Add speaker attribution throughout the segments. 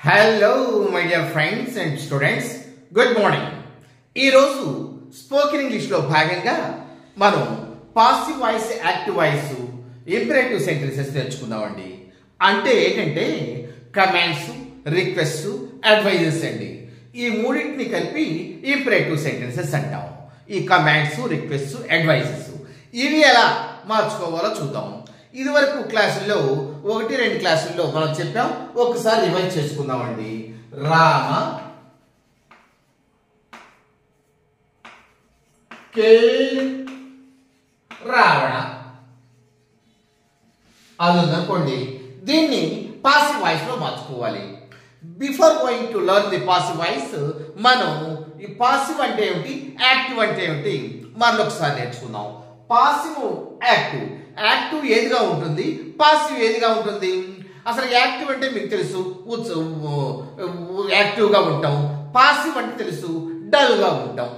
Speaker 1: Hello, my dear friends and students. Good morning. ఈ రోజు spoken English లో భాగంగా మనం passive voice, active voice, imperative sentences నేర్చుకుందామండి. అంటే ఏంటంటే కమాండ్స్, రిక్వెస్ట్, అడ్వైజెస్ అండి. ఈ మూడింటిని కలిపి ఇంపరేటివ్ సెంటెన్సెస్ అంటాం. ఈ కమాండ్స్, రిక్వెస్ట్, అడ్వైజెస్ ఇవి ఎలా మార్చుకోవాలో చూద్దాం. ఇది వరకు క్లాసుల్లో 1-2 క్లాసుల్లో మనం చెప్పాం. ఒకసారి రివైజ్ చేసుకుందామండి. రామ రావణ అది ఉందనుకోండి. దీన్ని పాసివ్ వాయిస్ లో మార్చుకోవాలి. Before going to learn the passive voice మనం ఈ పాసివ్ అంటే ఏమిటి, యాక్టివ్ అంటే ఏమిటి మనం ఒకసారి నేర్చుకుందాం. Passive, active. యాక్టివ్ ఏదిగా ఉంటుంది, పాసివ్ ఏదిగా ఉంటుంది. అసలు యాక్టివ్ అంటే మీకు తెలుసు, యాక్టివ్గా ఉంటాం. పాసివ్ అంటే తెలుసు, డల్గా ఉంటాం.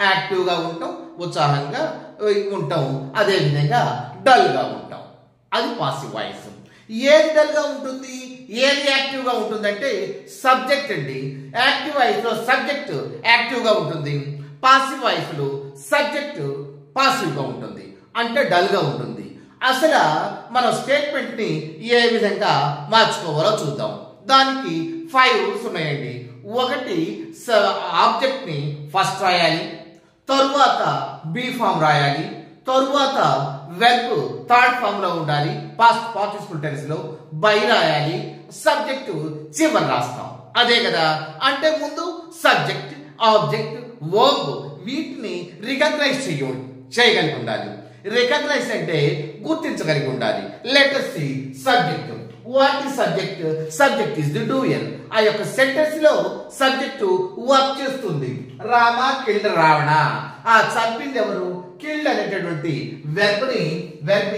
Speaker 1: యాక్టివ్గా ఉంటాం, ఉత్సాహంగా ఉంటాం, అదేవిధంగా డల్గా ఉంటాం. అది పాసివ్ వాయిస్. ఏది డల్గా ఉంటుంది, ఏది యాక్టివ్గా ఉంటుందంటే సబ్జెక్ట్ అండి. యాక్టివ్ వాయిస్ లో సబ్జెక్ట్ యాక్టివ్గా ఉంటుంది, పాసివ్ వాయిస్ లో సబ్జెక్ట్ పాసివ్గా ఉంటుంది, అంటే డల్గా ఉంటుంది. అసలు మనం స్టేట్మెంట్ ని ఏ విధంగా మార్చుకోవాలో చూద్దాం. దానికి 5 రూల్స్ ఉన్నాయండి. ఒకటి, ఆబ్జెక్ట్ ని ఫస్ట్ రాయాలి, తరువాత బి ఫామ్ రాయాలి, తరువాత వెర్బ్ థర్డ్ ఫామ్ లో ఉండాలి, పాస్ట్ పార్టిసిపుల్ టెన్స్ లో బై రాయాలి, సబ్జెక్ట్ చివరి రాస్తాం. అదే కదా, అంటే ముందు సబ్జెక్ట్, ఆబ్జెక్ట్, వర్బ్ వీటిని రికగ్నైజ్ చేయగలిగి ఉండాలి. రికగ్నైజ్ అంటే గుర్తించగలిగి ఉండాలి. Let us see subject. What is subject? Subject is the doer. ఆ యొక్క సెంటెన్స్ లో సబ్జెక్టు వర్క్ చేస్తుంది. రామ కిల్డ్ రావణ. ఆ చంపింది ఎవరు? కిల్డ్ అనేటటువంటి వెర్బ్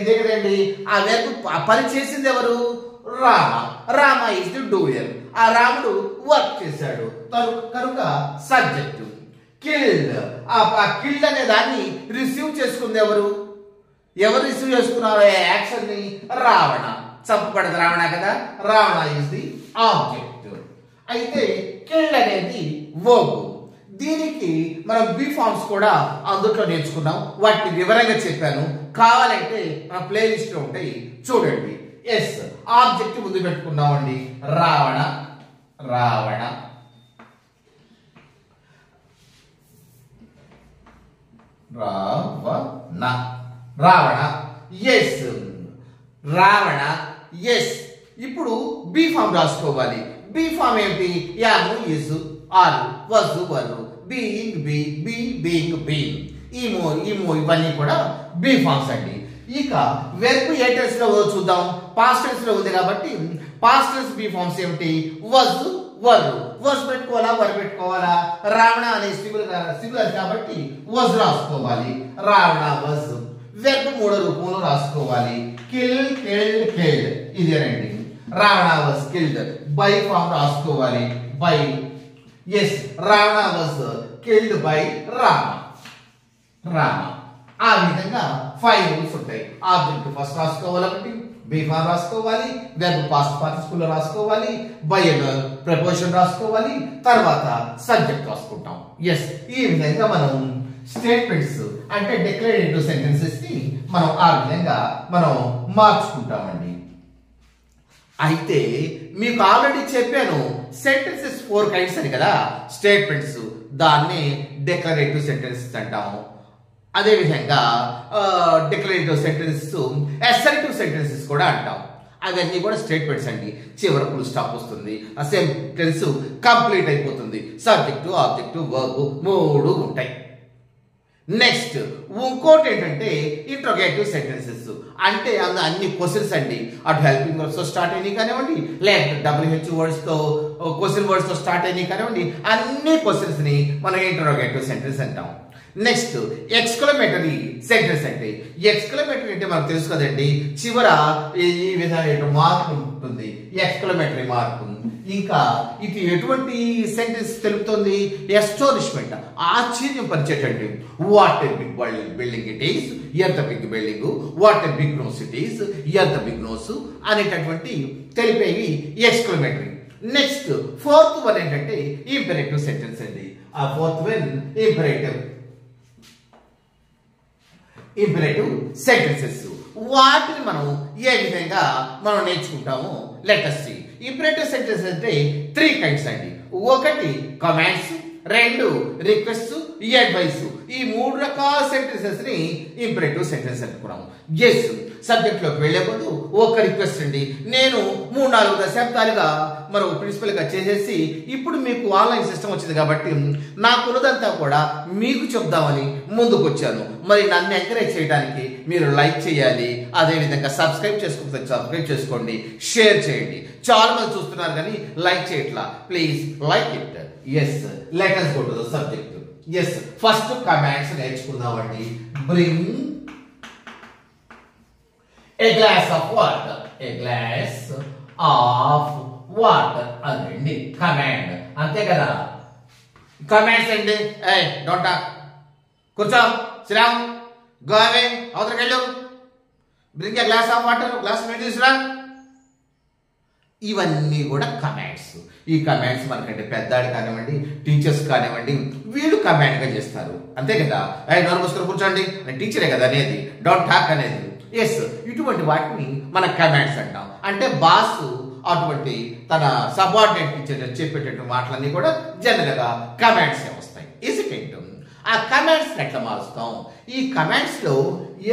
Speaker 1: ఇదే కదండి. ఆ వెర్బ్ పని చేసింది ఎవరు? Rama. Rama is the doer. ఆ రాముడు వర్క్ చేశాడు కనుక సబ్జెక్ట్. కిల్డ్, ఆ కిల్డ్ అనే దాన్ని రిసీవ్ చేసుకుంది ఎవరు? ఎవరు రిసీవ్ చేసుకున్నారు యాక్షన్ ని? రావణ. చంపబడదు రావణ కదా. Ravana is the object. అయితే కిల్డ్ అనేది వర్బ్. దీనికి మనం బి ఫార్మ్స్ కూడా అందులో నేర్చుకున్నాం. వాటిని వివరంగా చెప్పాను. కావాలంటే మన ప్లేలిస్ట్ లో ఉంటాయి, చూడండి. ఎస్, ఆబ్జెక్ట్ ముందు పెట్టుకున్నామండి. Ravana Ravana Ravana Ravana yes Ravana yes. ఇప్పుడు బి ఫామ్ రాసుకోవాలి. బి ఫామ్ ఏమిటి? Am, is, are, was, were, being, being, being, ఈమో, ఇవన్నీ కూడా బి ఫామ్స్ అండి. ఇక వెర్బ్ ఏ టెన్స్ లో చూద్దాం. పాస్ట్ టెన్స్ లో ఉంది కాబట్టి పాస్ట్ టెన్స్ బి ఫామ్స్ ఏమిటి? వజ్, వరు. వజ్ పెట్టుకోవాలా, వరు పెట్టుకోవాలా? రావణ అనే సింగులర్ కాబట్టి వజ్ రాసుకోవాలి. రావణ వజ్. వెర్బ్ 3 రూపంలో రాసుకోవాలి. కిల్, కిల్డ్, కిల్డ్ ఇదేనండి. Ravana was killed. By form రాసుకోవాలి. By. Yes, Ravana was killed by Rama. Rama. ఆ విధంగా 5 రూల్స్ ఉంటాయి. ఆబ్జెక్ట్ ఫస్ట్ రాసుకోవాలి, ఒకటి బి ఫామ్ రాసుకోవాలి, వెర్బ్ పాస్ట్ పార్టిసిపుల్ రాసుకోవాలి, బై ప్రిపోజిషన్ రాసుకోవాలి, తర్వాత సబ్జెక్ట్ రాసుకుంటాం. ఎస్, ఈ విధంగా మనం స్టేట్మెంట్స్ అంటే డిక్లరేటివ్ సెంటెన్సెస్ ని మనం ఆ విధంగా మనం మార్చుకుంటామండి. అయితే మీకు ఆల్రెడీ చెప్పాను సెంటెన్సెస్ 4 కైండ్స్ అని కదా. స్టేట్మెంట్స్, దాన్ని డిక్లరేటివ్ సెంటెన్సెస్ అంటాము. అదేవిధంగా డిక్లరేటివ్ సెంటెన్సెస్, అసర్టివ్ సెంటెన్సెస్ కూడా అంటాం. అవన్నీ కూడా స్టేట్మెంట్స్ అండి. చివరి ఫుల్ స్టాప్ వస్తుంది, ఆ సెంటెన్స్ కంప్లీట్ అయిపోతుంది. సబ్జెక్టు, ఆబ్జెక్టు, వర్బ్ 3 ఉంటాయి. నెక్స్ట్ ఇంకోటి ఏంటంటే ఇంట్రోగేటివ్ సెంటెన్సెస్. అంటే అన్ని క్వశ్చన్స్ అండి. అటు హెల్పింగ్ వర్డ్స్ తో స్టార్ట్ అయినాయి కానివ్వండి, లేకపోతే WH వర్డ్స్ తో, క్వశ్చన్ వర్డ్స్ తో స్టార్ట్ అయినాయి కానివ్వండి, అన్ని క్వశ్చన్స్ ని మనం ఇంట్రోగేటివ్ సెంటెన్స్ అంటాం. నెక్స్ట్ ఎక్స్క్లమేటరీ సెంటెన్స్ అంటే, ఎక్స్క్లమేటరీ అంటే మనకు తెలుసు కదండి, చివర ఈ విధమైన మార్పు ఉంటుంది, ఎక్స్క్లమేటరీ మార్పు. ఇంకా ఇది ఎటువంటి సెంటెన్స్ తెలుపుతుంది? ఎస్టానిష్మెంట్, ఆశ్చర్యం పరిచేటట్టు. What a big building it is, ఎంత big building, what a big nose it is, ఎంత బిగ్ నోస్ అనేటటువంటి తెలిపేవి ఎక్స్క్లమేటరీ. నెక్స్ట్ ఫోర్త్ వన్ ఏంటంటే ఇంపెరేటివ్ సెంటెన్స్ అండి. ఆ ఫోర్త్ వన్ ఇంపెరేటివ్ సెంటెన్సెస్. వాటిని మనం ఏ విధంగా మనం నేర్చుకుంటాము లెట్ us see. ఇంపెరేటివ్ సెంటెన్సెస్ అంటే 3 kinds అండి. ఒకటి కమాండ్స్, 2 రిక్వెస్ట్, అడ్వైస్. ఈ 3 రకాల సెంటెన్సెస్ ని ఇంపెరేటివ్ సెంటెన్స్ అనుకున్నాము. ఎస్, సబ్జెక్ట్ లోకి వెళ్లే ముందు ఒక రిక్వెస్ట్ అండి. నేను 3-4 దశాబ్దాలుగా మరో ప్రిన్సిపల్ గా చేసేసి ఇప్పుడు మీకు ఆన్లైన్ సిస్టమ్ వచ్చింది కాబట్టి నాకున్నదంతా కూడా మీకు చెప్దామని ముందుకు వచ్చాను. మరి నన్ను ఎంకరేజ్ చేయడానికి మీరు లైక్ చేయాలి, అదే విధంగా సబ్స్క్రైబ్ చేసుకోండి, షేర్ చేయండి. చాలా మంది చూస్తున్నారు కానీ లైక్ చేయట్లా. Please like it. Yes, let us go to the subject. Yes, first commands నేర్చుకుందామండి. Bring a glass of water, అదండి కమాండ్. అంతే కదా, కమాండ్స్ అండి. డోంట్ టాక్, కూర్చో, శ్రామ్, గో అవే, అవతలకి వెళ్ళు, bring a glass of water, glass నీళ్ళు తీసురా. ఇవన్నీ కూడా కమాండ్స్. ఈ కమాండ్స్ మనకంటే పెద్దాడు కానివ్వండి, టీచర్స్ కానివ్వండి, వీళ్ళు కమాండ్ గా చేస్తారు. అంతే కదా, నోరు మూసుకొని కూర్చోండి, టీచరే కదా అనేది, డోంట్ టాక్ అనేది. ఎస్, ఇటువంటి వాటిని మన కమాండ్స్ అంటాం. అంటే బాస్ అటువంటి తన సబార్డినేట్ టీచర్ చెప్పేటటువంటి మాటలన్నీ కూడా జనరల్ గా కమాండ్స్ వస్తాయి. ఇసిటెంట్ ఆ కమాండ్స్ ఎట్లా మారుస్తాం? ఈ కమాండ్స్ లో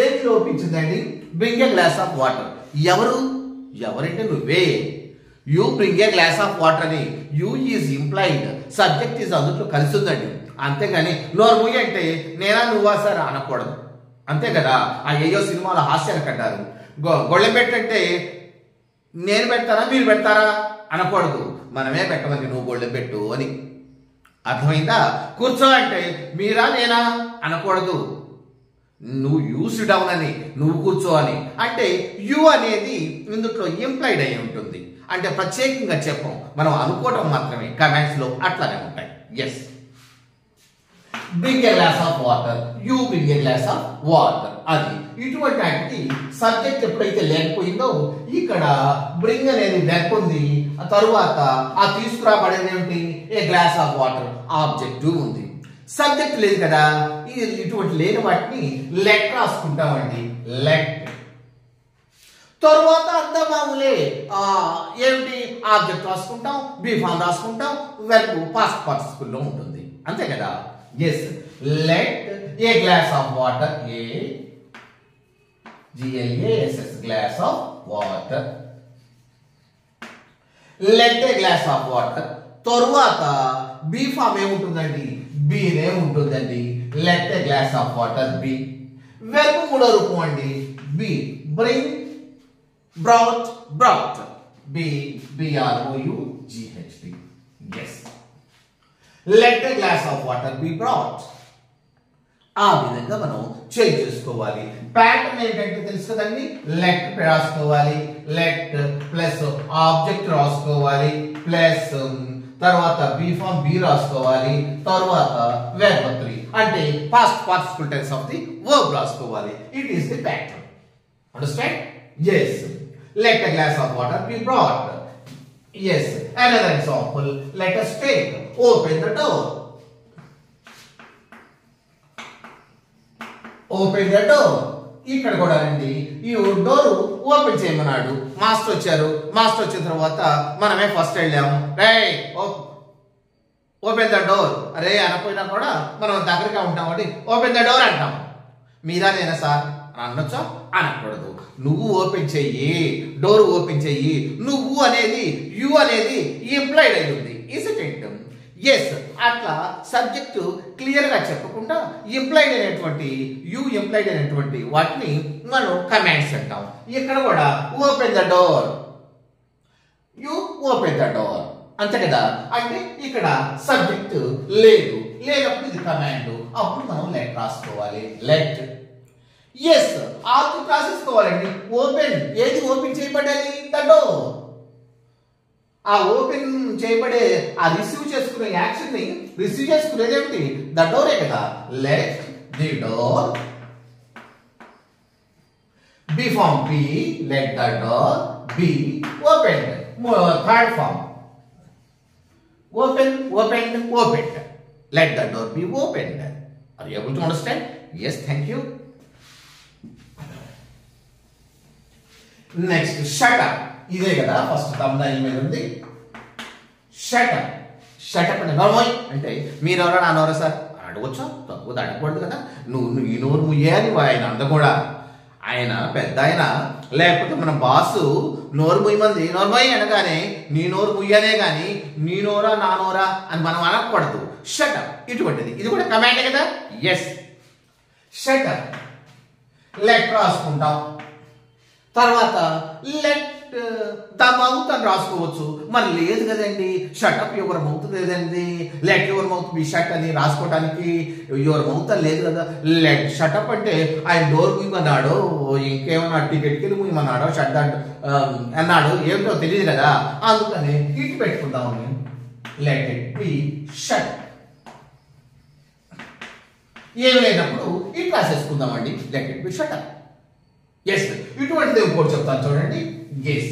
Speaker 1: ఏది లోపించిందండి? Bring a glass of water. ఎవరంటే నువ్వే. You bring a glass of water అని you is implied, subject is అందులో కలిసి ఉందండి. అంతేగాని నోరు మూయి అంటే నేనా నువ్వా సార్ అనకూడదు. అంతే కదా, ఆ ఏయో సినిమాలో హాస్యానికి అంటారు, గొళ్ళెం పెట్టంటే నేను పెడతారా మీరు పెడతారా అనకూడదు. మనమే పెట్టమని నువ్వు గొళ్ళెం పెట్టు అని. అర్థమైందా? కూర్చో అంటే మీరా నేనా అనకూడదు. నువ్వు యూస్ డౌన్ అని, నువ్వు కూర్చో అని. అంటే యు అనేది ఇందులో ఇంప్లైడ్ అయి ఉంటుంది. అంటే ప్రత్యేకంగా చెప్పం, మనం అనుకోవటం మాత్రమే. కమాండ్స్ లో అట్లానే ఉంటాయి. Yes, bring a glass of water, you bring a glass of water. అది ఇటువంటి వాటికి సబ్జెక్ట్ ఎప్పుడైతే లేకపోయిందో ఇక్కడ బ్రింగ్ అనేది వెర్బ్ ఉంది. ఆ తరువాత ఆ తీసుకురాబడేది ఏమిటి? ఏ గ్లాస్ ఆఫ్ వాటర్ ఆబ్జెక్టివ్ ఉంది. సబ్జెక్ట్ లేదు కదా, ఇటువంటి లేని వాటిని లెట్ రాసుకుంటామండి. లెట్ తరువాత అర్థం మామూలే, ఏమిటి? ఆబ్జెక్ట్ రాసుకుంటాం, బీ ఫామ్ రాసుకుంటాం, వెర్బ్ పాస్ట్ పార్టిసిపుల్ లో ఉంటుంది. అంతే కదా. Yes, let a glass of water, GLASS glass of water. Let a glass of water. తరువాత బీ ఫామ్ ఏముంటుందండి? బీనే ఉంటుందండి. Let a glass of water be. Verb మూడో రూపం అండి. Be, bring, brought, BROUGHT. Yes, let a glass of water be brought. ఆ విధంగా మనం చేంజ్ చేసుకోవాలి. ప్యాటర్న్ ఏంటంటే తెలుసు కదండి, లెట్ రాసుకోవాలి, లెట్ ప్లస్ ఆబ్జెక్ట్ రాసుకోవాలి, ప్లస్ తర్వాత బీ ఫామ్ బి రాసుకోవాలి, తర్వాత వెర్బ్ 3 అంటే past participle tense of the verb రాసుకోవాలి. It is the pattern. Understand? yes, let a glass of water be brought. Yes, another example, let us take, open the door. Open the door. ఇక్కడ కూడా అండి ఈ door open చేయమన్నాడు. Master వచ్చారు. Master వచ్చిన తర్వాత మనమే ఫస్ట్ వెళ్ళాము. Open the door. అరే అనపోయినా కూడా మనం దగ్గరగా ఉంటామని ఓపెన్ ద డోర్ అంటాం. మీరా నేనా సార్ అనొచ్చా? అనకూడదు. నువ్వు ఓపెన్ చెయ్యి, డోర్ ఓపెన్ చెయ్యి. నువ్వు అనేది యు అనేది ఇంప్లైడ్ అయి ఉంది. Is it? ఎస్, అట్లా సబ్జెక్టు క్లియర్ గా చెప్పకుండా ఇంప్లైడ్ అయినటువంటి ఇంప్లైడ్ అయినటువంటి వాటిని మనం కమాండ్స్ అంటాం. ఇక్కడ కూడా open the door, you open the door. అంతే కదా. అంటే ఇక్కడ సబ్జెక్ట్ లేనప్పుడు ఇది కమాండ్. అప్పుడు మనం లెట్ రాసుకోవాలి. లెట్. ఎస్, ఆబ్జెక్ట్ రాసేసుకోవాలండి. ఓపెన్, ఏది ఓపెన్ చేయబడాలి? The door. ఆ ఓపెన్ చేయబడే ఆ రిసీవ్ చేసుకునే యాక్షన్ ని రిసీవ్ చేసుకునేది ఏమిటి? ద డోరే కదా. Let the door be form be, let the door be open. Third form open open open. Let the door be open. Are you able to understand? yes, thank you. Next shut up. ఇదే కదా first తమ్ముదాయి మీద ఉంది. Shut up. Shut up అంటే నోర్మోయ్ అంటే మీరెవరా నా నోరా sir అడగొచ్చా? తక్కువ అడగకూడదు కదా. నువ్వు ఈ నోరు ముయ్యాలి. ఆయన అంత కూడా ఆయన పెద్ద ఆయన, లేకపోతే మన బాసు నోరు ముయ్యమంది నోర్మోయ్ అనగానే నీ నోరు ముయ్యనే కానీ నీ నోరా నా నోరా అని మనం అనకూడదు. షటప్ ఇటువంటిది. ఇది కూడా కమాండే కదా. Yes, shut up. లెట్ రాసుకుంటాం. తర్వాత లెట్ ద మౌత్ అని రాసుకోవచ్చు. మరి లేదు కదండి, షటప్ యువర్ మౌత్ లేదండి, let your mouth B shut అని రాసుకోవడానికి యువర్ మౌత్ అని లేదు కదా. లెట్ షటప్ అంటే ఆయన డోర్ ముయ్యమన్నాడు, ఇంకేమన్నా టికెట్కి ముయ్యమన్నాడో షట్ అన్నాడు, ఏమిటో తెలియదు కదా. అందుకని ఇటు పెట్టుకుందామని లెట్ ఇట్ బి షట్. ఏమి లేనప్పుడు ఇటు రాసేసుకుందామండి let it be shut up. Yes, ఇటువంటిది ఇంకోటి చెప్తాను చూడండి. ఎస్,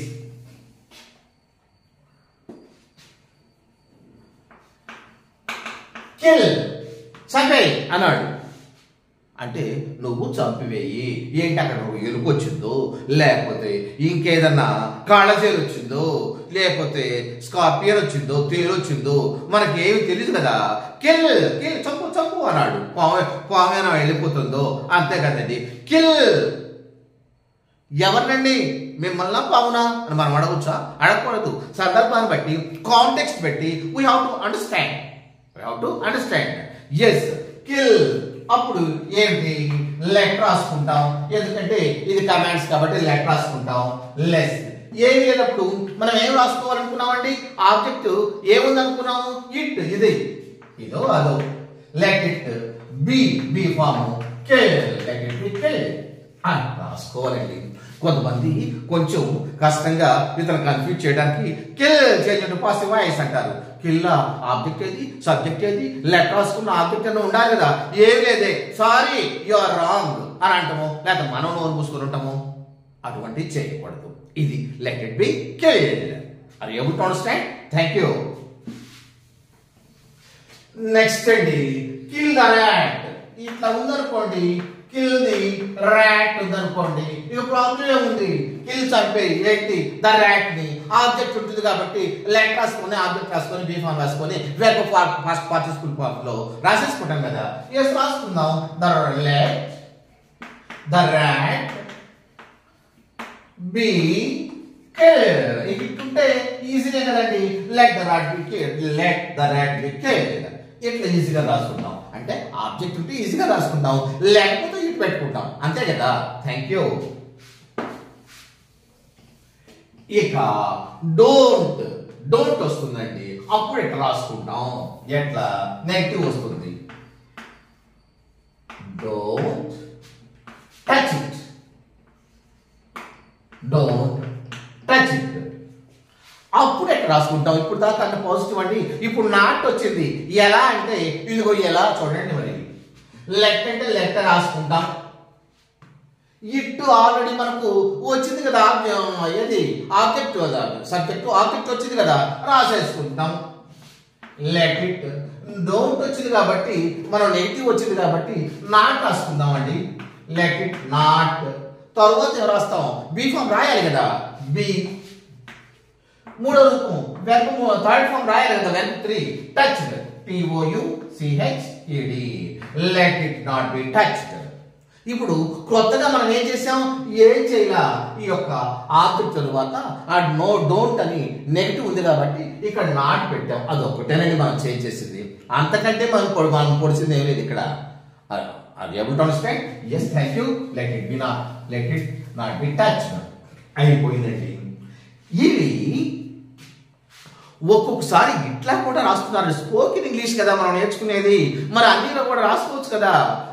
Speaker 1: కిల్ చంపేయి అన్నాడు అంటే నువ్వు చంపివేయి. ఏంటి అక్కడ ఎలుక వచ్చిందో, లేకపోతే ఇంకేదన్నా కాళ్ళచేరు వచ్చిందో, లేకపోతే స్కార్పియన్ వచ్చిందో, తేలు వచ్చిందో మనకేమి తెలియదు కదా. కిల్ కిల్ చంపు చంపు అన్నాడు. పామేనా వెళ్ళిపోతుందో అంతే కదండి. కిల్. ఎవరినండి? మిమ్మల్ని పావునా అని మనం అడగొచ్చా? అడగకూడదు. సందర్భాన్ని బట్టి కాంటెక్స్ట్ బట్టి we have to understand. Yes, kill. అప్పుడు ఏంటి? లెట్ రాసుకుంటాం. ఎందుకంటే ఇది కమాండ్స్ కాబట్టి లెట్ రాసుకుంటాం. లెస్. ఏమి లేనప్పుడు మనం ఏం రాసుకోవాలనుకున్నామండి? ఆబ్జెక్ట్ ఏముంది అనుకున్నాము? ఇట్. ఇది ఇదో అదో. Let it be be form kill. Let it be kill అని రాసుకోవాలండి. కొంతమంది కొంచెం కష్టంగా ఇతను కన్ఫ్యూజ్ చేయడానికి కిల్ చేంజ్ పాసివ్ వాయిస్ అంటారు. కిల్ ఆబ్జెక్ట్ ఏది, సబ్జెక్ట్ ఏది, లెట్ రాసుకున్న ఆబ్జెక్ట్ అని ఉండాలి కదా. ఏమి లేదే సారీ యు ఆర్ రాంగ్ అని అంటాము, లేకపోతే మనం నోరు మూసుకొని ఉంటాము. అటువంటి చేయకూడదు. ఇది let it be kill. Are you able to understand? Thank you. Next అండి కిల్ ద ర్యాట్. ఇట్లా ఉందనుకోండి, కిల్ ది ర్యాట్ ఉందనుకోండి, ఇక ప్రాబ్లం ఏముంది? కిల్ చంపేయి. ఏంటి? ద ర్యాట్ ని. ఆబ్జెక్ట్ ఉంటుంది కాబట్టి లెట్ రాసుకొని ఆబ్జెక్ట్ రాసుకొని బీ ఫామ్ రాసుకొని వెర్బ్ ఫస్ట్ పార్టిసిపుల్ ఫామ్ లో రాసేసుకుంటాం కదా. ఎస్ రాసుకుందాం. The rat be kill. ఇటుంటే ఈజీనే కదండి. Let the rat be kill. Let the rat be kill. ఇట్లా ఈజీగా రాసుకుంటాం. అంటే ఆబ్జెక్ట్ ఉంటే ఈజీగా రాసుకుంటాం, లేకపోతే ఇటు పెట్టుకుంటాం. అంతే కదా. Thank you. ఇక డోంట్. డోంట్ వస్తుందండి. అప్పుడు ఎట్లా రాసుకుంటాం? ఎట్లా? నెగటివ్ వస్తుంది. Don't touch it. Don't touch it. అప్పుడు ఎట్లా రాసుకుంటాం? ఇప్పుడు దాకా అంటే పాజిటివ్ అండి. ఇప్పుడు నాట్ వచ్చింది. ఎలా అంటే ఇదిగో ఎలా చూడండి. మరి లెట్ అంటే లెట్ రాసుకుంటాం. ఇటు ఆల్రెడీ మనకు వచ్చింది కదా. ఏది? ఆబ్జెక్ట్ కదా, సబ్జెక్ట్ ఆబ్జెక్ట్ వచ్చింది కదా, రాసేసుకుంటాం. Let it. డోంట్ వచ్చింది కాబట్టి మనం నెగిటివ్ వచ్చింది కాబట్టి నాట్ రాసుకుందాం అండి. Let it not. తర్వాత ఏం రాస్తాం? బీ ఫామ్ రాయాలి కదా. బి. మూడో రూపం వెర్బ్ థర్డ్ ఫామ్ రాయాలి కదా. Verb 3 touched. TOUCHED. Let it not be touched. ఇప్పుడు కొత్తగా మనం ఏం చేసాం? ఏం చేయాల? ఈ యొక్క ఆబ్జెక్ట్ తరువాత ఆ డోంట్ అని నెగిటివ్ ఉంది కాబట్టి ఇక్కడ నాట్ పెట్టాం. అదొక్కటేనండి మనం చేంజ్ చేసింది. అంతకంటే మనం పొడిచింది ఏం లేదు ఇక్కడ. Are you able to understand? Yes, thank you. Let it not be touched. అయిపోయిందండి. ఇవి ఒక్కొక్కసారి ఇట్లా కూడా రాస్తున్నారు. స్పోకెన్ ఇంగ్లీష్ కదా మనం నేర్చుకునేది. మరి అన్నిలో కూడా రాసుకోవచ్చు కదా,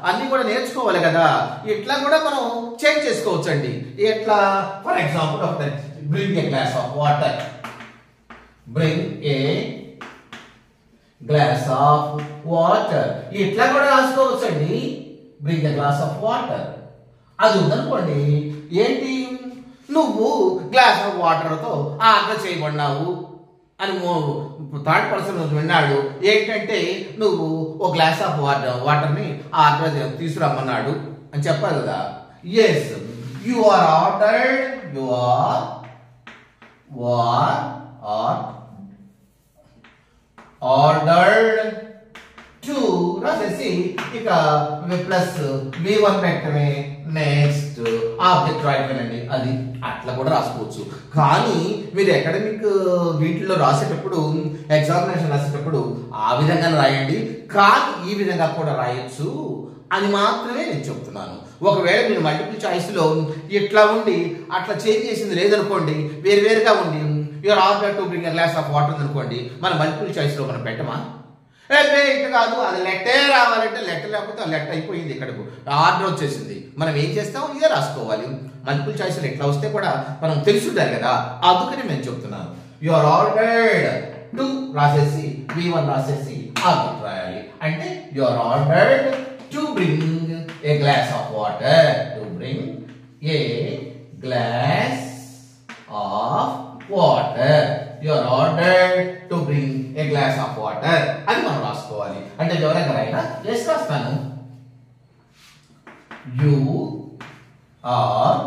Speaker 1: అన్ని కూడా నేర్చుకోవాలి కదా. ఇట్లా కూడా మనం చేంజ్ చేసుకోవచ్చు అండి. ఎట్లా? For example of that bring a glass of water. Bring a glass of water. ఇట్లా కూడా రాసుకోవచ్చు అండి. Bring a glass of water. అది ఉందనుకోండి, ఏంటి? నువ్వు గ్లాస్ ఆఫ్ వాటర్ తో ఆర్డర్ చేయబడినావు. అని థర్డ్ పర్సన్ విన్నాడు. ఏంటంటే నువ్వు ఒక గ్లాస్ ఆఫ్ వాటర్ని ఆర్డర్ తీసుకురమ్మన్నాడు అని చెప్పాలి కదా. Yes, you are ordered, ordered to రాసేసి ఇక ప్లస్ V1 పెట్టమే. నెక్స్ట్ ఆబ్జెక్ట్ రాయటమేనండి, అది అట్లా కూడా రాసుకోవచ్చు. కానీ మీరు అకాడమిక్ వీటిలో రాసేటప్పుడు, ఎగ్జామినేషన్ రాసేటప్పుడు ఆ విధంగా రాయండి. కానీ ఈ విధంగా కూడా రాయొచ్చు అని మాత్రమే నేను చెప్తున్నాను. ఒకవేళ మీరు మల్టిపుల్ చాయిస్లో ఇట్లా ఉండి అట్లా చేంజ్ చేసింది లేదనుకోండి, వేరువేరుగా ఉండి you are ordered to bring a glass of water అనుకోండి, మన మల్టిపుల్ చాయిస్లో మనం పెట్టమా? ఇటు కాదు, అది లెట్టే రావాలంటే లెటర్ లేకపోతే ఆ లెటర్ అయిపోయింది, ఇక్కడకు ఆర్డర్ వచ్చేసింది. మనం ఏం చేస్తాం, ఇదే రాసుకోవాలి. మల్టిపుల్ చాయిస్లు ఎట్లా వస్తే కూడా మనం తెలుసుంటారు కదా, అందుకని నేను చెప్తున్నాను. యు ఆర్ ఆర్డర్డ్ టు రాసేసి V1 రాసేసి ఆబ్జెక్ట్ రాయాలి. అంటే you are ordered to bring a glass of water, to bring a glass of water. You are ordered to bring a glass of water అది మనం రాసుకోవాలి. అంటే ఎవరైనా రాయినా ఎస్ రాస్తాను. You are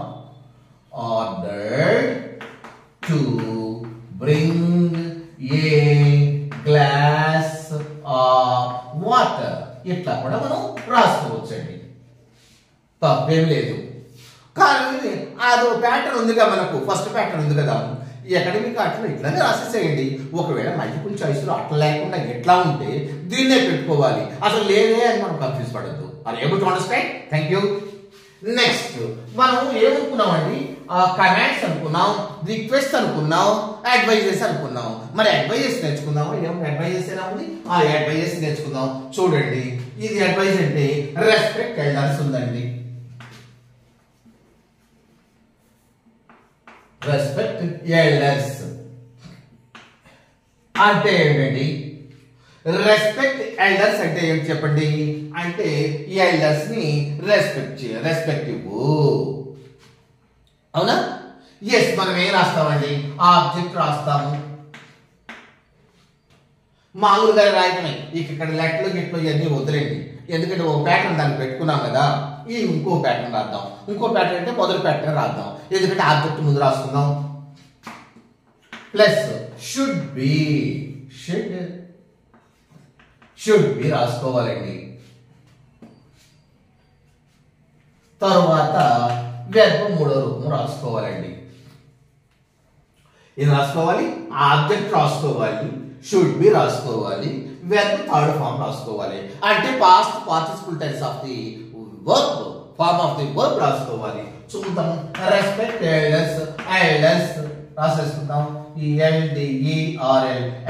Speaker 1: ordered to bring a glass of water. ఇట్లా కూడా మనం రాసుకోవచ్చండి, తప్పేం లేదు. కానీ అదో ప్యాటర్న్ ఉందిగా, మనకు ఫస్ట్ ప్యాటర్న్ ఉంది కదా. ఈ అకాడమిక్ అట్లా ఇట్లానే రాసేసేయండి. ఒకవేళ మల్టిపుల్ చాయిస్లో అట్లా లేకుండా ఎట్లా ఉంటే దీన్నే పెట్టుకోవాలి, అసలు లేదే అని మనం కన్ఫ్యూజ్ పడద్దు. Are able to understand? Thank you. Next మనం ఏమనుకున్నామండి, కమాండ్స్ అనుకున్నాం, రిక్వెస్ట్ అనుకున్నాం, అడ్వైజెస్ అనుకున్నాం. మరి అడ్వైజెస్ నేర్చుకుందాము. ఏం అడ్వైజెస్ ఎలా ఉంది, ఆ అడ్వైజెస్ నేర్చుకుందాం. చూడండి, ఇది అడ్వైజ్ అంటే రెస్పెక్ట్ ఎల్డర్స్ ఉందండి. రెస్పెక్ట్ ఎల్డర్స్ అంటే ఏంటండి? రెస్పెక్ట్ ఎల్డర్స్ అంటే ఏంటి చెప్పండి? అంటే ఈ ఎల్డర్స్ ని రెస్పెక్ట్ ఇవ్వు. అవునా? ఎస్, మనం ఏం రాస్తామండి, ఆబ్జెక్ట్ రాస్తాము. మామూలుగా రాయటమే. ఇక్కడ లెట్లు గిట్లు ఇవన్నీ వదిలేండి, ఎందుకంటే ఒక ప్యాటర్న్ దాన్ని పెట్టుకున్నాం కదా. ఈ ఇంకో ప్యాటర్న్ రాద్దాం. ఇంకో ప్యాటర్న్ అంటే మొదటి ప్యాటర్న్ రాద్దాం, ఎందుకంటే ఆబ్జెక్ట్ ముందు రాసుకుందాం. ప్లస్ షుడ్ బి రాసుకోవాలండి. తరువాత వెర్బ్ మూడో రూపం రాసుకోవాలండి. ఇది రాసుకోవాలి, ఆబ్జెక్ట్ రాసుకోవాలి, షుడ్ బి రాసుకోవాలి, వెర్బ్ థర్డ్ ఫామ్ రాసుకోవాలి. అంటే past participle tense of the verb, form of the verb రాసుకోవాలి. చూద్దాం. రెస్పెక్ట్ ఎల్డర్స్ రాసేసుకుందాం. ELDERL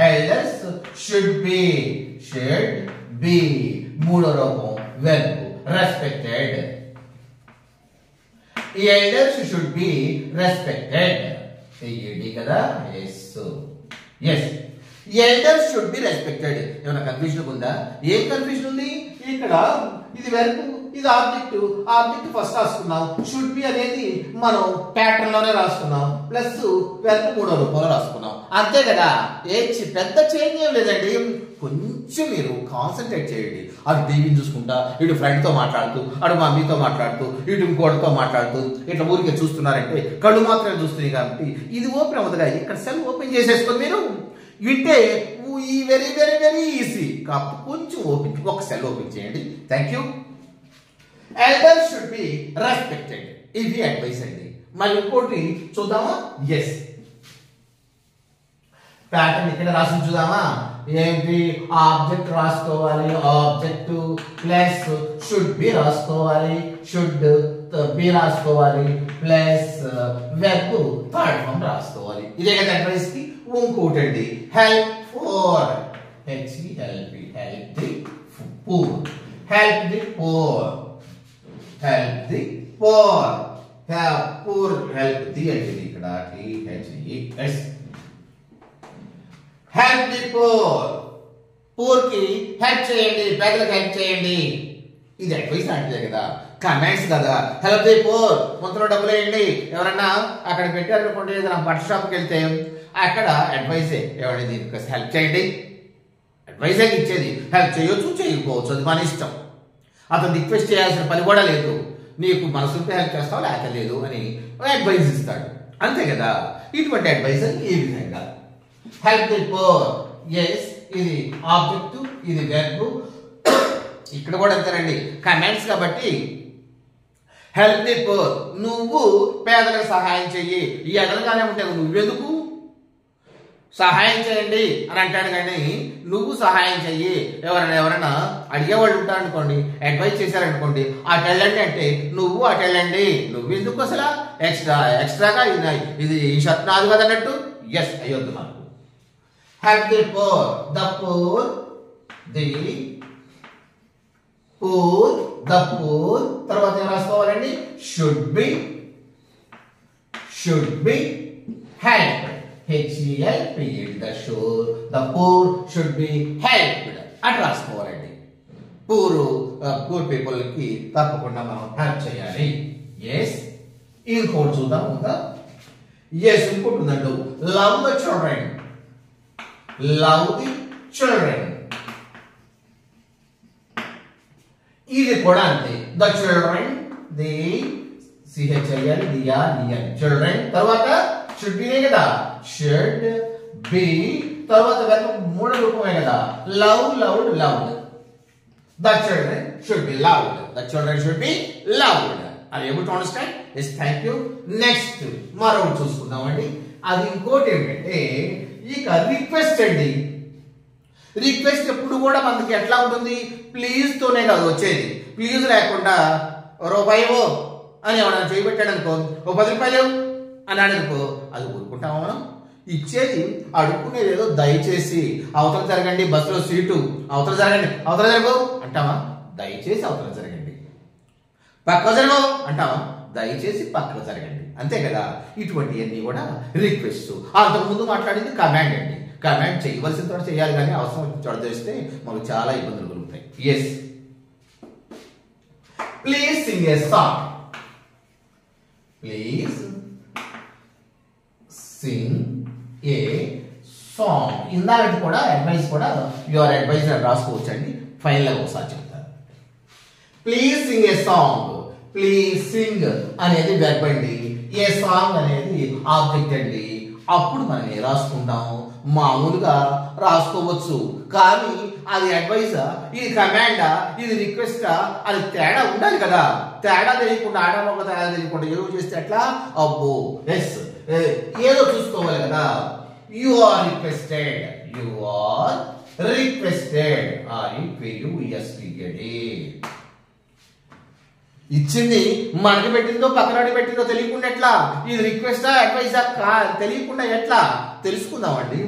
Speaker 1: ఎల్డర్స్ షుడ్ బి మూడో రూపం వెర్బ్ రెస్పెక్టెడ్. ఈ ఎల్డర్స్ షుడ్ బి రెస్పెక్టెడ్. ఇది కదా. Yes, elders should be respected. ఏమైనా కన్ఫ్యూజన్ ఉందా? ఏం కన్ఫ్యూజన్ ఉంది? ఇక్కడ ఇది వెర్బ్, ఇది ఆబ్జెక్ట్ ఫస్ట్ రాసుకున్నాం. షుడ్ బి అనేది మనం ప్యాటర్న్ లోనే రాసుకున్నాం. ప్లస్ వెర్బ్ మూడో రూపంలో రాసుకున్నాం. అంతే కదా, పెద్ద చేంజ్ ఏం లేదండి. కొంచెం మీరు కాన్సన్ట్రేట్ చేయండి. అటు టీవీని చూసుకుంటా, ఇటు ఫ్రెండ్ తో మాట్లాడుతూ, అటు మమ్మీతో మాట్లాడుతూ, ఇటు ఇంకోటితో మాట్లాడుతూ, ఇట్లా ఊరికే చూస్తున్నారంటే కళ్ళు మాత్రమే చూస్తుంది. కాబట్టి ఇది ఓపెన్ అవుతుందిగా, ఇక్కడ సెల్ ఓపెన్ చేసేసుకొని మీరు వింటే ఈ వెరీ వెరీ వెరీ ఈజీ. కాబట్టి కొంచెం ఒక సెల్ ఓపెన్ చేయండి. Thank you. Elders should be respected, ఇది అడ్వైస్ అండి. మరి ఇంకోటి చూద్దామా? ఎస్, ప్యాటర్న్ ఇక్కడ రాసి చూద్దామా? ఏంటి? ఆబ్జెక్ట్ రాసుకోవాలి, ఆబ్జెక్ట్ ప్లస్ షుడ్ బి రాసుకోవాలి, షుడ్ బి రాసుకోవాలి, ప్లస్ వెర్బ్ థర్డ్ ఫామ్ రాసుకోవాలి. ఇదే కదా అడ్వైస్ కి. ఇంకోటి అండి, help four, help the poor, help the poor, help the poor, poor help the అంటే ఇక్కడ THES. Help the poor, poor కి హెల్ప్ చేయండి, పేదలకు హెల్ప్ చేయండి. ఇది అడ్వైస్ లాంటిదే కదా, కమెంట్స్ కదా. హెల్ప్ ది పూర్, మొత్తంలో డబ్బులు వేయండి. ఎవరన్నా అక్కడ పెట్టారనుకోండి, ఏదైనా బట్టల షాప్కి వెళ్తే అక్కడ అడ్వైజే ఏమండి దీనికి హెల్ప్ చేయండి, అడ్వైజే ఇచ్చేది, హెల్ప్ చేయొచ్చు చేయకపోవచ్చు, అది మన ఇష్టం. అతను రిక్వెస్ట్ చేయాల్సిన పని కూడా లేదు, నీకు మనసుంటే హెల్ప్ చేస్తావు లేక లేదు అని అడ్వైజ్ ఇస్తాడు, అంతే కదా. ఇటువంటి అడ్వైజ్ ఈ విధంగా హెల్ప్ ది పూర్. ఎస్, ఇది ఆబ్జెక్ట్, ఇది వెర్బ్. ఇక్కడ కూడా అంతేనండి, కమాండ్స్ కాబట్టి హెల్ప్ ది పూర్, నువ్వు పేదలకు సహాయం చెయ్యి. ఈ ఎదలుగానే ఉంటావు, నువ్వెందుకు సహాయం చేయండి అని అంటాడు, కానీ నువ్వు సహాయం చెయ్యి. ఎవరైనా అడిగేవాళ్ళు ఉంటారు అనుకోండి, అడ్వైజ్ చేశారనుకోండి, అటు వెళ్ళండి అంటే నువ్వు అటు వెళ్ళండి, నువ్వెందుకు అసలు ఎక్స్ట్రాగా ఇది ఈ షర్ట్ నాది కదా అన్నట్టు. ఎస్ అయ్యొద్దు మనకు. Help the poor, the poor, the poor, the poor. తర్వాత ఏం రాసుకోవాలండి? Should be help. H-E-L-P-E-D, the poor should be helped అని రాసుకోవాలండి. పూర్ పీపుల్ కి తప్పకుండా మనం హెల్ప్ చేయాలి. ఎస్, ఇంకోటి చూద్దాం ఉందా? ఎస్, ఇంకోటి ఉందండి, లవ్ ద చిల్డ్రన్. ఇది కూడా అంతే, the children, the CHIL, children. తర్వాత షుడ్ బి కదా, షుడ్ బి. తర్వాత మూడో రూపమే కదా, loved. The children should be loved. అది able to understand? Yes, thank you. Next మరొకటి చూసుకుందామండి. అది ఇంకోటి ఏంటంటే ఇక రిక్వెస్ట్ అండి. రిక్వెస్ట్ ఎప్పుడు కూడా మనకి ఎట్లా ఉంటుంది? ప్లీజ్ తోనే కాదు వచ్చేది. ప్లీజ్ లేకుండా రూపాయో అని ఎవరైనా చేయబెట్టాడు అనుకో, ఓ 10 రూపాయలు అని అడుగుకో, అది ఊరుకుంటామా మనం? ఇచ్చేది అడుక్కునేది ఏదో దయచేసి అవతల జరగండి, బస్సులో సీటు అవతల జరగవు అంటావా? దయచేసి అవతల జరగండి. పక్క జరగవు అంటావా? దయచేసి పక్కన జరగండి, అంతే కదా. ఇటువంటివన్నీ కూడా రిక్వెస్ట్. అంతకుముందు మాట్లాడింది కమాండ్ అండి. కమాండ్ చేయవలసిన తర్వాత చేయాలి, కానీ అవసరం చోట చేస్తే మనకు చాలా ఇబ్బందులు కలుగుతాయి. Yes, please sing a song. Please sing a song. ఇందాక కూడా అడ్వైస్ కూడా యువర్ అడ్వైజ్ రాసుకోవచ్చండి. ఫైనల్ ఒకసారి చెప్తాను. Please sing a song. Please Singh అనేది వెర్బ్ అండి, ఏ సాంగ్ అనేది ఆబ్జెక్ట్ అండి. అప్పుడు మనం ఏ రాసుకుంటాము? మామూలుగా రాసుకోవచ్చు, కానీ అది అడ్వైజా, ఇది కమాండా, ఇది రిక్వెస్టా, అది తేడా ఉండాలి కదా. తేడా తెలియకుండా ఆడమొక్క తేడా తెలియకుండా ఏదో చేస్తే ఎట్లా? అబ్బో, ఎస్, ఏదో చూసుకోవాలి కదా. యు ఆర్ రిక్వెస్టెడ్, ఇచ్చింది మనకి పెట్టిందో పక్కనాడి పెట్టిందో తెలియకుండా ఎట్లా? ఇది రిక్వెస్టా అడ్వైజా తెలియకుండా ఎట్లా తెలుసుకుందామండి.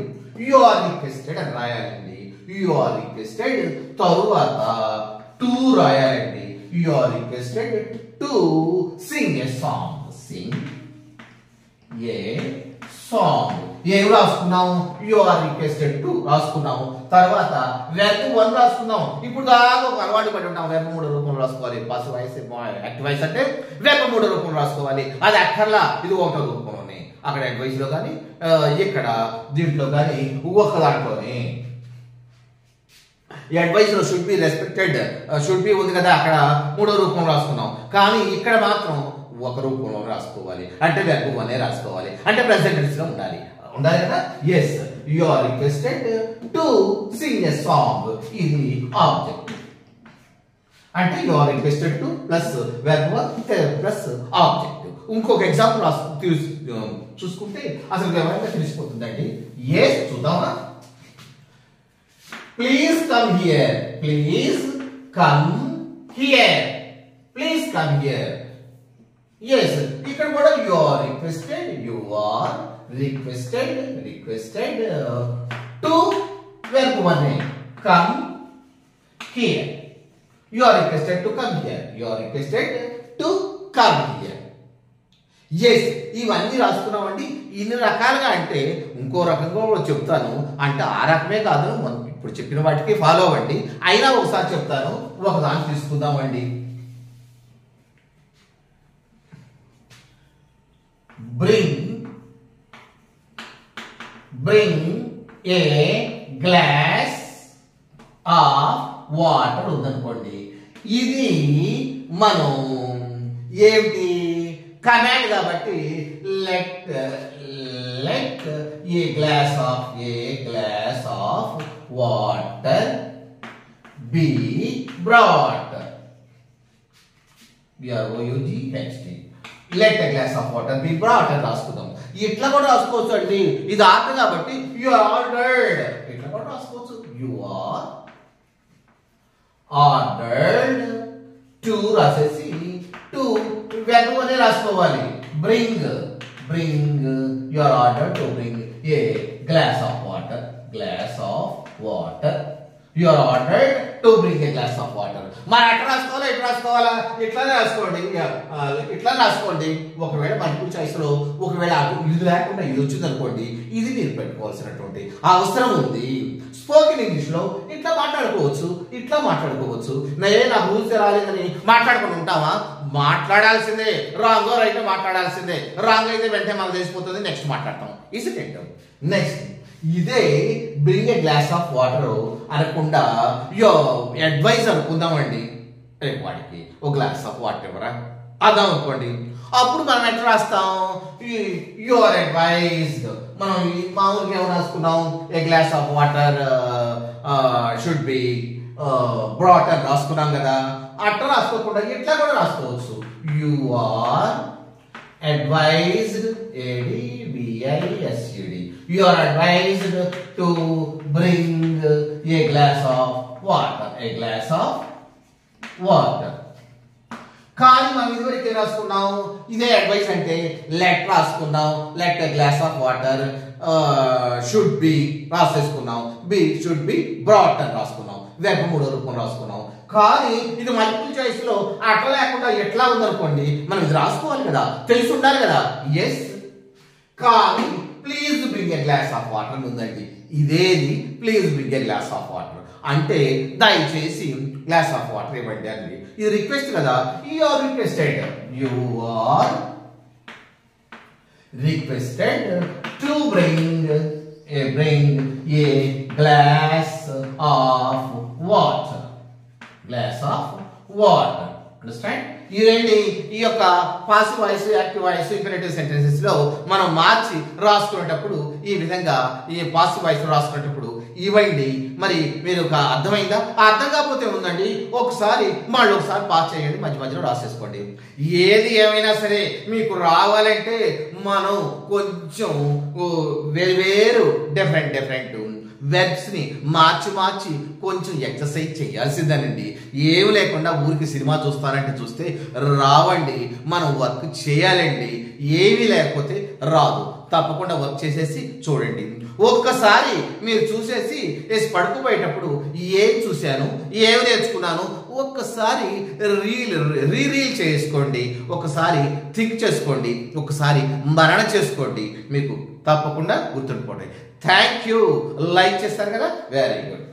Speaker 1: యు ఆర్ రిక్వెస్టెడ్ అని రాయాలండి. యు ఆర్ రిక్వెస్టెడ్ తరువాత టు రాయాలండి. You are requested to sing a song. Sing a song. ఏం రాసుకున్నాము? యు ఆర్ రిక్వెస్టెడ్ టు రాసుకున్నాము. తర్వాత వెర్బ్ 1 రాసుకున్నాం. ఇప్పుడు దాకా ఒక అలవాటు పడి ఉంటాం, వెర్బ్ 3 రూపంలో రాసుకోవాలి. పాసివ్ వాయిస్, యాక్టివ్ వాయిస్ అంటే వెర్బ్ 3 రూపంలో రాసుకోవాలి. అది అక్కర్లా, ఇది 1 రూపంలోనే. అక్కడ అడ్వైస్ లో కానీ ఇక్కడ దీంట్లో కానీ ఒక దాంట్లోనే. ఈ అడ్వైస్ లో should be respected, should be ఉంది కదా, అక్కడ 3 రూపంలో రాసుకున్నాం. కానీ ఇక్కడ మాత్రం 1 రూపంలో రాసుకోవాలి. అంటే వెర్బ్ 1 రాసుకోవాలి, అంటే ప్రెసెంట్ టెన్స్ లో ఉండాలి కదా. Yes, you are requested to sing a song. ఇది ఆబ్జెక్ట్ అంటే you are requested to plus verb plus object. ఇంకొక ఎగ్జాంపుల్ చూసుకుంటే అసలు ఎవరైనా తెలిసిపోతుందండి. ఎస్, చూద్దామా? Please come here. Please come here. Please come here. Yes, ఇక్కడ కూడా you are requested to verb 1 come here. You are requested to come here. Yes, ఇవన్నీ రాసుకున్నామండి. ఇన్ని రకాలుగా అంటే ఇంకో రకంగా కూడా చెప్తాను. అంటే ఆ రకమే కాదు, ఇప్పుడు చెప్పిన వాటికి ఫాలో అవ్వండి. అయినా ఒకసారి చెప్తాను, ఒకదాన్ని తీసుకుందామండి. Bring a glass of water ఉందనుకోండి, ఇది మనం ఏమిటి కమాండ్ కాబట్టి let a glass of water be brought. BROUGHT. Let a glass of water be brought అని రాసుకుందాం. ఇట్లా కూడా రాసుకోవచ్చు అండి, ఇది ఆర్డర్ కాబట్టి యు ఆర్ ఆర్డర్డ్. ఇట్లా కూడా రాసుకోవచ్చు, యు ఆర్ ఆర్డర్డ్ టు రాసేసి టు వెర్బ్ అనే రాసుకోవాలి. Bring you are ordered to bring a glass of water you are ordered to bring a glass of water. మరి ఎట్లా రాసుకోవాలా, ఎట్లా రాసుకోవాలా? ఇట్లానే రాసుకోండి, ఇట్లా రాసుకోండి. ఒకవేళ మల్టిపుల్ చాయిస్ లో ఒకవేళ ఇది లేకుండా ఇది వచ్చింది అనుకోండి, ఇది మీరు పెట్టుకోవాల్సినటువంటి అవసరం ఉంది. స్పోకెన్ ఇంగ్లీష్ లో ఇట్లా మాట్లాడుకోవచ్చు, ఇట్లా మాట్లాడుకోవచ్చు. నాకు రూల్స్ రాలేదని మాట్లాడుకుని ఉంటామా? మాట్లాడాల్సిందే. రాంగ్ రైట్ మాట్లాడాల్సిందే. రాంగ్ అయితే వెంటనే మనకు తెలిసిపోతుంది, నెక్స్ట్ మాట్లాడతాం. ఇస్ ఇట్ నెక్స్ట్ ఇదే bring a glass of water అనకుండా అడ్వైజ్ అనుకుందామండి. రేపు వాడికి ఒక గ్లాస్ ఆఫ్ వాటర్ ఇవ్వరా అదాం అనుకోండి, అప్పుడు మనం ఎట్లా రాస్తాం? You're advised. మనం మామూలుగా ఏమో రాసుకున్నాం, a glass of water should be brought అని రాసుకున్నాం కదా. అట్లా రాసుకోకుండా ఇట్లా కూడా రాసుకోవచ్చు. You are advised, ADVISED. You are advised to bring a glass of water. కానీ మనం ఇదివరకు ఏం రాసుకున్నాం? ఇదే అడ్వైస్ అంటే లెట్ రాసుకున్నాం. Let a glass of water should be రాసేసుకున్నాం. బి షుడ్ బి బ్రాట్ అని రాసుకున్నాం. వెర్బ్ మూడో రూపం రాసుకున్నాం. కానీ ఇది మల్టిపుల్ చాయిస్ లో అట్లా లేకుండా ఎట్లా ఉందనుకోండి, మనం ఇది రాసుకోవాలి కదా, తెలిసి ఉండాలి కదా. ఎస్, కానీ please bring a glass of water ఉందండి. ఇదేది please bring a glass of water అంటే దయచేసి గ్లాస్ ఆఫ్ వాటర్ ఇవ్వండి అండి. ఇది రిక్వెస్ట్ కదా. You are requested to bring a glass of water. Understand? ఇదండి ఈ యొక్క passive voice, active voice, imperative sentences లో మనం మార్చి రాసుకునేటప్పుడు ఈ విధంగా ఈ పాసివ్ వాయిస్ రాసుకునేటప్పుడు ఇవ్వండి. మరి మీరు అర్థమైందా? అర్థం కాకపోతే ఉందండి, ఒకసారి మళ్ళీ ఒకసారి పాస్ చేయండి, మధ్య మధ్యలో రాసేసుకోండి. ఏది ఏమైనా సరే మీకు రావాలంటే మనం కొంచెం వేరు డిఫరెంట్ వెర్బ్స్ ని మార్చి కొంచెం ఎక్సర్సైజ్ చేయాల్సిందేనండి. ఏమి లేకుండా ఊరికి సినిమా చూస్తారంటే చూస్తే రావండి. మనం వర్క్ చేయాలండి. ఏమీ లేకపోతే రాదు. తప్పకుండా వర్క్ చేసేసి చూడండి. ఒక్కసారి మీరు చూసేసి పడుకోబోయేటప్పుడు ఏం చూశాను, ఏమి నేర్చుకున్నాను ఒక్కసారి రీల్ చేసుకోండి. ఒకసారి థింక్ చేసుకోండి. ఒకసారి మరణ చేసుకోండి. మీకు తప్పకుండా గుర్తుండిపోతాయి. Thank you. లైక్ చేస్తారు కదా, వెరీ గుడ్.